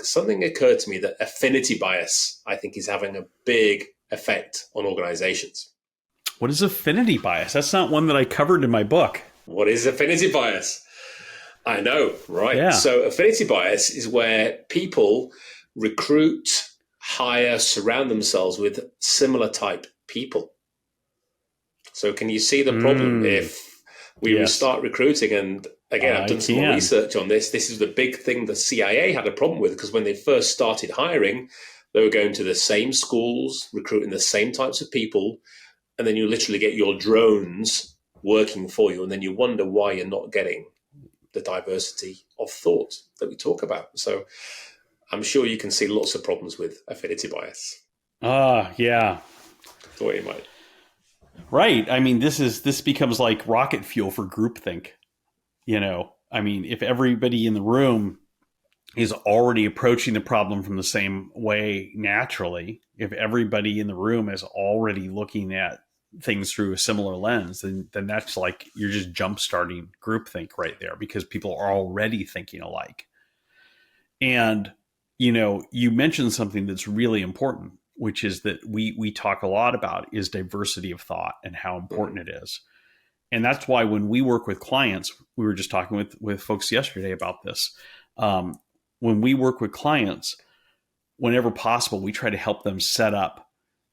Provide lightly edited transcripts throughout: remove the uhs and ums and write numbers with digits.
something occurred to me that affinity bias, I think, is having a big effect on organizations. What is affinity bias? That's not one that I covered in my book. What is affinity bias? I know, right? Yeah. So affinity bias is where people recruit, hire, surround themselves with similar type people. So can you see the problem if we start recruiting? And again, I've done some more research on this. This is the big thing the CIA had a problem with, because when they first started hiring, they were going to the same schools, recruiting the same types of people, and then you literally get your drones working for you, and then you wonder why you're not getting the diversity of thought that we talk about. So I'm sure you can see lots of problems with affinity bias. Yeah. Thought you might. Right. I mean, this becomes like rocket fuel for groupthink. I mean, if everybody in the room is already approaching the problem from the same way naturally, if everybody in the room is already looking at things through a similar lens, then that's like you're just jump starting groupthink right there, because people are already thinking alike. And, you mentioned something that's really important, which is that we talk a lot about is diversity of thought and how important it is. And that's why when we work with clients, we were just talking with folks yesterday about this. When we work with clients, whenever possible, we try to help them set up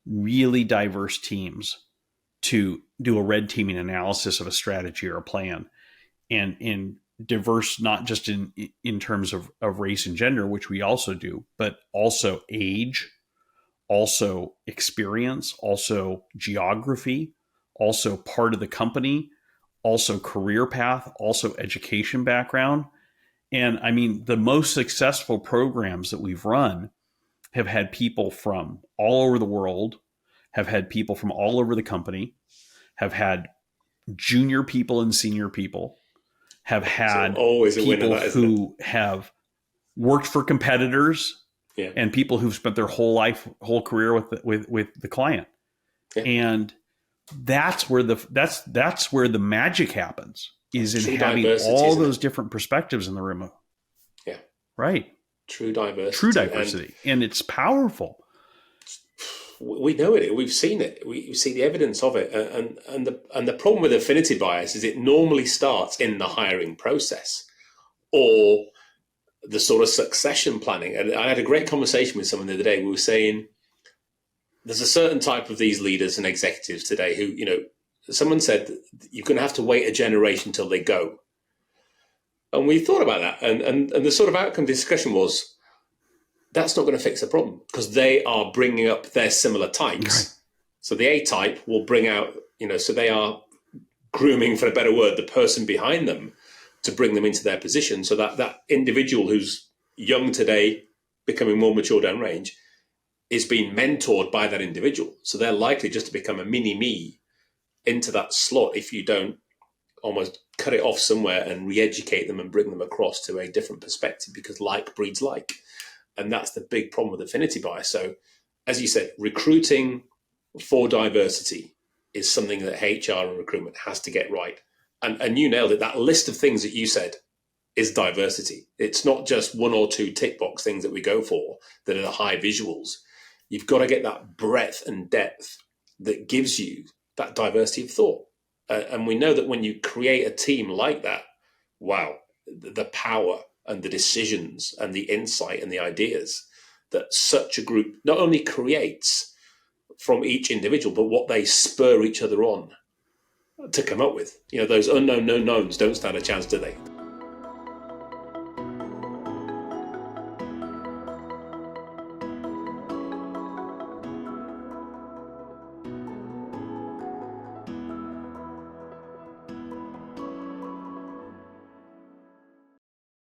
really diverse teams to do a red teaming analysis of a strategy or a plan, and diverse, not just in terms of race and gender, which we also do, but also age, also experience, also geography, also part of the company, also career path, also education background. And I mean, the most successful programs that we've run have had people from all over the world, have had people from all over the company, have had junior people and senior people, have had always a people winner, who have worked for competitors, and people who've spent their whole career with the client. Yeah. And that's where the magic happens, is in having all those different perspectives in the room. Yeah. Right. True diversity. And it's powerful. We know it. We've seen it. We see the evidence of it. And the problem with affinity bias is it normally starts in the hiring process or the sort of succession planning. And I had a great conversation with someone the other day. We were saying there's a certain type of these leaders and executives today who, someone said you're going to have to wait a generation till they go. And we thought about that. And the sort of outcome discussion was, that's not going to fix the problem, because they are bringing up their similar types. Right. So the A type will bring out, so they are grooming, for a better word, the person behind them to bring them into their position. So that individual who's young today, becoming more mature downrange, is being mentored by that individual. So they're likely just to become a mini-me into that slot if you don't almost cut it off somewhere and re-educate them and bring them across to a different perspective, because like breeds like. And that's the big problem with affinity bias. So, as you said, recruiting for diversity is something that HR and recruitment has to get right. And you nailed it. That list of things that you said is diversity. It's not just one or two tick box things that we go for that are the high visuals. You've got to get that breadth and depth that gives you that diversity of thought. And we know that when you create a team like that, wow, the power and the decisions and the insight and the ideas that such a group not only creates from each individual, but what they spur each other on to come up with. Those unknown knowns don't stand a chance, do they?